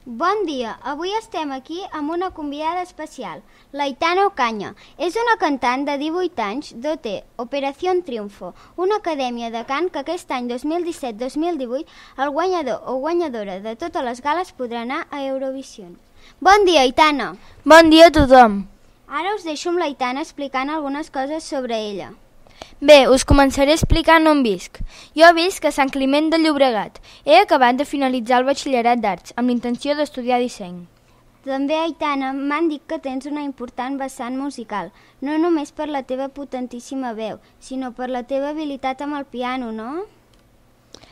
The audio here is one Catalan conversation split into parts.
Bon dia, avui estem aquí amb una convidada especial, l'Aitana Ocaña. És una cantant de 18 anys d'OT, Operación Triunfo, una acadèmia de cant que aquest any 2017-2018 el guanyador o guanyadora de totes les gales podrà anar a Eurovision. Bon dia, Aitana! Bon dia a tothom! Ara us deixo amb l'Aitana explicant algunes coses sobre ella. Bé, us començaré explicant on visc. Jo visc a Sant Climent de Llobregat. He acabat de finalitzar el batxillerat d'Arts, amb l'intenció d'estudiar disseny. També, Aitana, m'han dit que tens una important vessant musical, no només per la teva potentíssima veu, sinó per la teva habilitat amb el piano, no?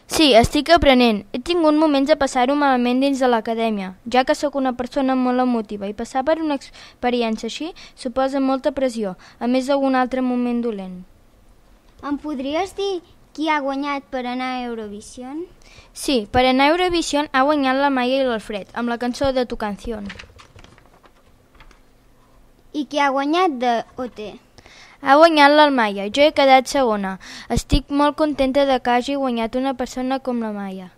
Sí, estic aprenent. He tingut moments de passar-ho malament dins de l'acadèmia, ja que sóc una persona molt emotiva i passar per una experiència així suposa molta pressió, a més d'algun altre moment dolent. Em podries dir qui ha guanyat per anar a Eurovision? Sí, per anar a Eurovision ha guanyat la Maia i l'Alfred, amb la cançó de Tu Canción. I qui ha guanyat de OT? Ha guanyat l'Almaia, jo he quedat segona. Estic molt contenta de que hagi guanyat una persona com la Maia.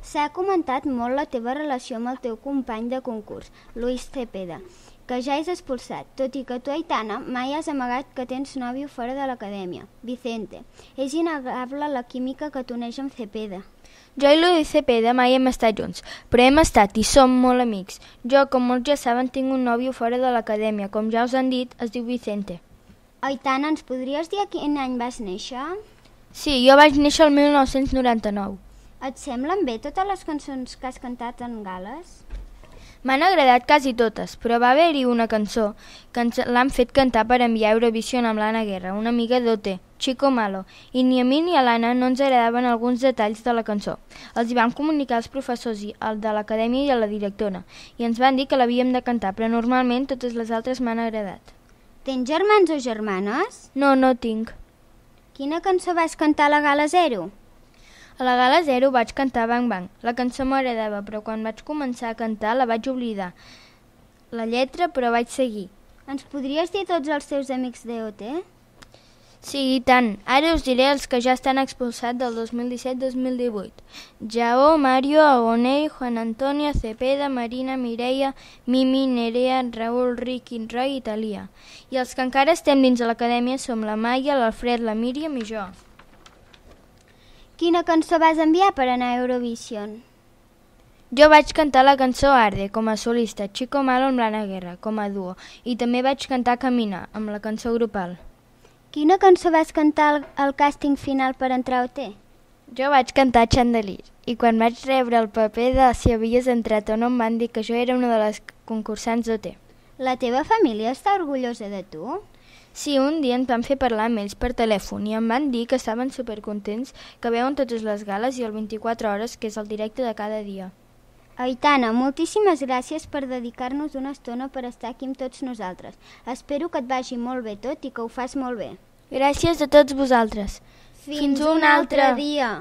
S'ha comentat molt la teva relació amb el teu company de concurs, Luis Cepeda, que ja és expulsat, tot i que tu, Aitana, mai has amagat que tens nòvio fora de l'acadèmia, Vicente. És innegable la química que t'uneix amb Cepeda. Jo i Luis Cepeda mai hem estat junts, però hem estat i som molt amics. Jo, com molts ja saben, tinc un nòvio fora de l'acadèmia, com ja us han dit, es diu Vicente. Aitana, ens podries dir a quin any vas néixer? Sí, jo vaig néixer el 1999. Et semblen bé totes les cançons que has cantat en gales? M'han agradat quasi totes, però va haver-hi una cançó que ens l'han fet cantar per enviar a Eurovision amb l'Anna Guerra, una amiga d'OT, Chico Malo, i ni a mi ni a l'Anna no ens agradaven alguns detalls de la cançó. Els hi vam comunicar als professors de l'acadèmia i a la directora, i ens van dir que l'havíem de cantar, però normalment totes les altres m'han agradat. Tens germans o germanes? No tinc. Quina cançó vas cantar a la Gala 0? A la Gala 0 vaig cantar Bang Bang. La cançó m'agradava, però quan vaig començar a cantar la vaig oblidar. La lletra, però vaig seguir. Ens podries dir tots els teus amics d'OT? Sí, i tant. Ara us diré els que ja estan expulsats del 2017-2018. Jao, Mario, Agonei, Juan Antonio, Cepeda, Marina, Mireia, Mimi, Nerea, Raül, Ricky, Roy i Thalia. I els que encara estem dins de l'acadèmia som la Maia, l'Alfred, la Míriam i jo. Quina cançó vas enviar per anar a Eurovision? Jo vaig cantar la cançó Arde, com a solista, Chico Malo amb l'Anna Guerra, com a duo, i també vaig cantar Caminar, amb la cançó grupal. Quina cançó vas cantar al càsting final per entrar a OT? Jo vaig cantar Chandelier, i quan vaig rebre el paper de si havies entrat o no em van dir que jo era una de les concursants d'OT. La teva família està orgullosa de tu? Sí, un dia ens van fer parlar amb ells per telèfon i em van dir que estaven supercontents, que veuen totes les gales i el 24 hores, que és el directe de cada dia. Aitana, moltíssimes gràcies per dedicar-nos una estona per estar aquí amb tots nosaltres. Espero que et vagi molt bé tot i que ho fas molt bé. Gràcies a tots vosaltres. Fins un altre dia!